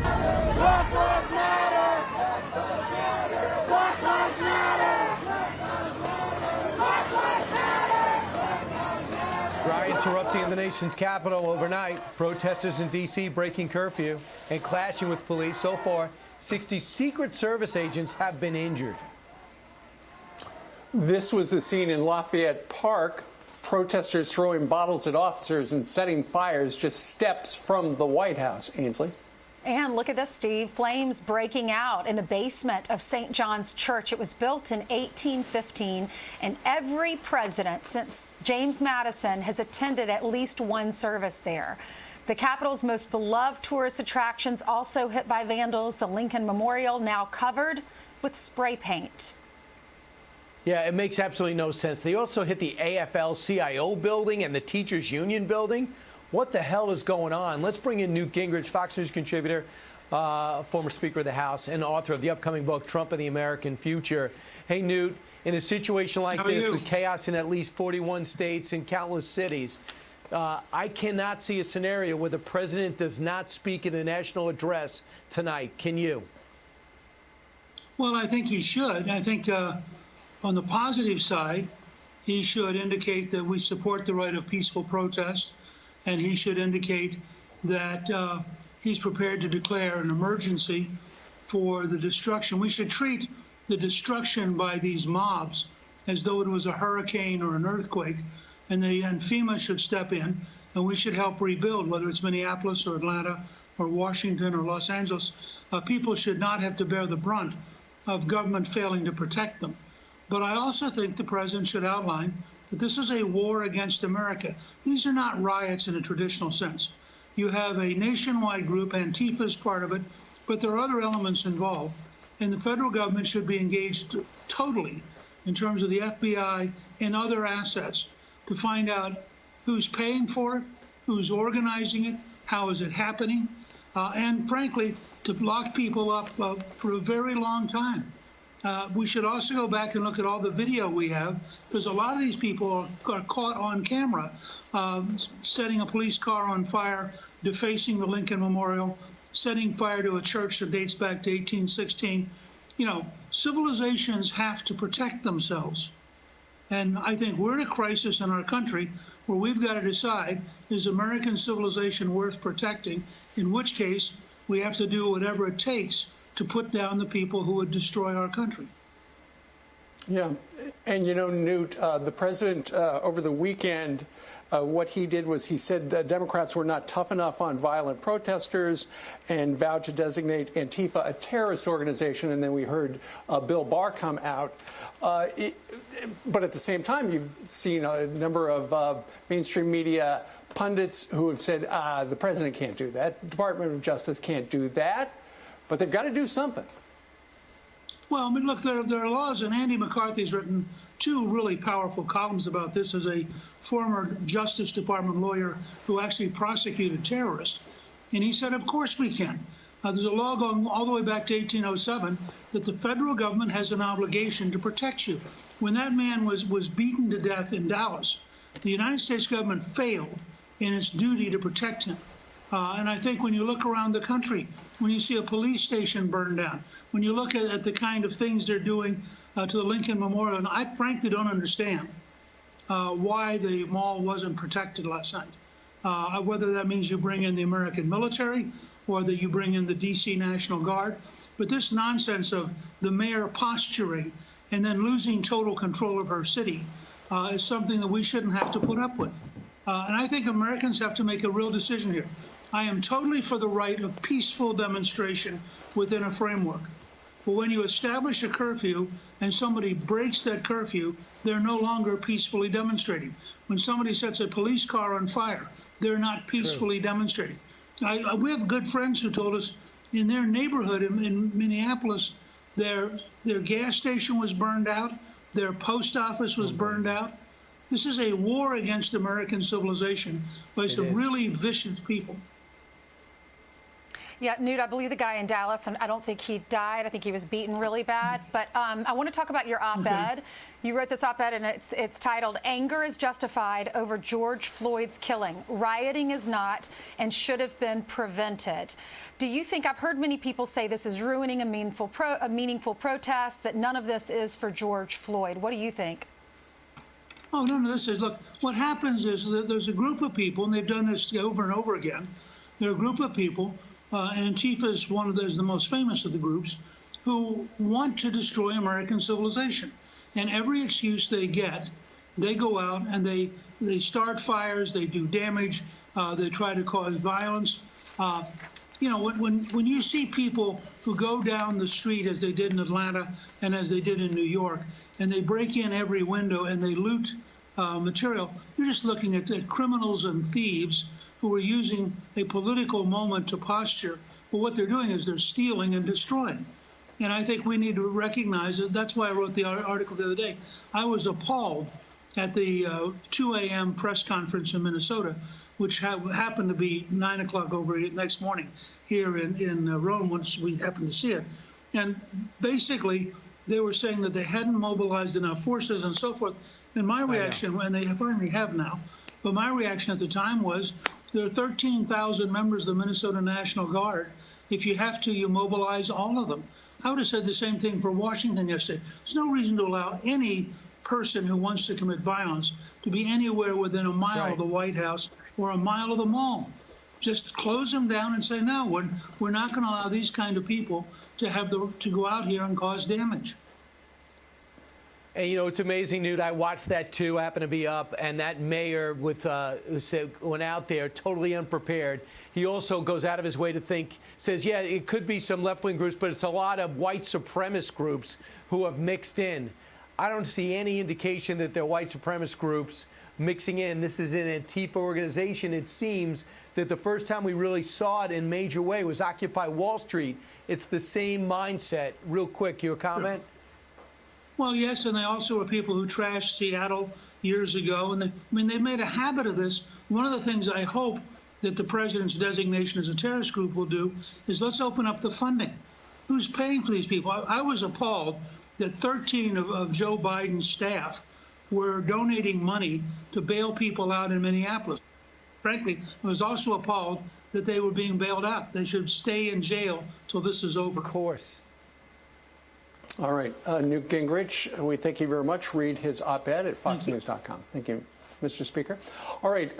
Black Lives Matter! Black Lives Matter! Black Lives Matter! Riots erupting in the nation's capital overnight. Protesters in D.C. breaking curfew and clashing with police. So far, 60 Secret Service agents have been injured. This was the scene in Lafayette Park. Protesters throwing bottles at officers and setting fires just steps from the White House. Ainsley. And look at this, Steve. Flames breaking out in the basement of St. John's Church. It was built in 1815, and every president since James Madison has attended at least one service there. The Capitol's most beloved tourist attractions also hit by vandals. The Lincoln Memorial now covered with spray paint. Yeah, it makes absolutely no sense. They also hit the AFL-CIO building and the Teachers Union building. What the hell is going on? Let's bring in Newt Gingrich, Fox News contributor, former Speaker of the House, and author of the upcoming book, Trump and the American Future. Hey, Newt, in a situation like this, with chaos in at least 41 states and countless cities, I cannot see a scenario where the president does not speak in a national address tonight. Can you? Well, I think he should. I think on the positive side, he should indicate that we support the right of peaceful protest, and he should indicate that he's prepared to declare an emergency for the destruction. We should treat the destruction by these mobs as though it was a hurricane or an earthquake, and FEMA should step in, and we should help rebuild, whether it's Minneapolis or Atlanta or Washington or Los Angeles. People should not have to bear the brunt of government failing to protect them. But I also think the president should outline that this is a war against America. These are not riots in a traditional sense. You have a nationwide group, Antifa is part of it, but there are other elements involved. And the federal government should be engaged totally in terms of the FBI and other assets to find out who's paying for it, who's organizing it, how is it happening, and frankly, to lock people up for a very long time. We should also go back and look at all the video we have, because a lot of these people are caught on camera setting a police car on fire, defacing the Lincoln Memorial, setting fire to a church that dates back to 1816. You know, civilizations have to protect themselves. And I think we're in a crisis in our country where we've got to decide, is American civilization worth protecting? In which case, we have to do whatever it takes to put down the people who would destroy our country. Yeah, and you know, Newt, the president over the weekend, what he did was he said that Democrats were not tough enough on violent protesters and vowed to designate Antifa a terrorist organization. And then we heard Bill Barr come out. But at the same time, you've seen a number of mainstream media pundits who have said the president can't do that. The Department of Justice can't do that. But they've got to do something. Well, I mean, look, there are laws, and Andy McCarthy's written two really powerful columns about this as a former Justice Department lawyer who actually prosecuted terrorists. And he said, of course we can. There's a law going all the way back to 1807 that the federal government has an obligation to protect you. When that man was beaten to death in Dallas, the United States government failed in its duty to protect him. And I think when you look around the country, when you see a police station burned down, when you look at the kind of things they're doing to the Lincoln Memorial, and I frankly don't understand why the mall wasn't protected last night. Whether that means you bring in the American military or that you bring in the D.C. National Guard. But this nonsense of the mayor posturing and then losing total control of her city is something that we shouldn't have to put up with. And I think Americans have to make a real decision here. I am totally for the right of peaceful demonstration within a framework. But when you establish a curfew and somebody breaks that curfew, they're no longer peacefully demonstrating. When somebody sets a police car on fire, they're not peacefully demonstrating. We have good friends who told us in their neighborhood in Minneapolis, their gas station was burned out, their post office was burned out. This is a war against American civilization by some really vicious people. Yeah, Newt, I believe the guy in Dallas, and I don't think he died. I think he was beaten really bad. But I want to talk about your op-ed. Okay. You wrote this op-ed, and it's titled, "Anger is Justified Over George Floyd's Killing. Rioting is not and should have been prevented." Do you think, I've heard many people say this is ruining a meaningful protest, that none of this is for George Floyd. What do you think? Oh, no, this is, look, what happens is that there's a group of people, and they've done this over and over again. There are a group of people, and Antifa is the most famous of the groups, who want to destroy American civilization. And every excuse they get, they go out and they start fires, they do damage, they try to cause violence. You know, when you see people who go down the street, as they did in Atlanta and as they did in New York, and they break in every window and they loot material, you're just looking at criminals and thieves who are using a political moment to posture. But what they're doing is they're stealing and destroying. And I think we need to recognize it. That's why I wrote the article the other day. I was appalled at the 2 a.m. press conference in Minnesota, which happened to be 9 o'clock over next morning here in Rome, once we happened to see it. And basically, they were saying that they hadn't mobilized enough forces and so forth. And my reaction, and they finally have now, but my reaction at the time was, there are 13,000 members of the Minnesota National Guard. If you have to, you mobilize all of them. I would have said the same thing for Washington yesterday. There's no reason to allow any person who wants to commit violence to be anywhere within a mile of the White House or a mile of the mall. Just close them down and say, no, we're not going to allow these kind of people to go out here and cause damage. And, you know, it's amazing, Newt. I watched that, too. I happened to be up. And that mayor went out there totally unprepared. He also goes out of his way to says, yeah, it could be some left-wing groups, but it's a lot of white supremacist groups who have mixed in. I don't see any indication that they're white supremacist groups mixing in. This is an Antifa organization. It seems that the first time we really saw it in a major way was Occupy Wall Street. It's the same mindset. Real quick, your comment? Sure. Well, yes, and they also are people who trashed Seattle years ago. And they've made a habit of this. One of the things I hope that the president's designation as a terrorist group will do is let's open up the funding. Who's paying for these people? I was appalled that 13 of Joe Biden's staff were donating money to bail people out in Minneapolis. Frankly, I was also appalled that they were being bailed out. They should stay in jail till this is over. Of course. All right. Newt Gingrich, we thank you very much. Read his op-ed at foxnews.com. Thank you, Mr. Speaker. All right.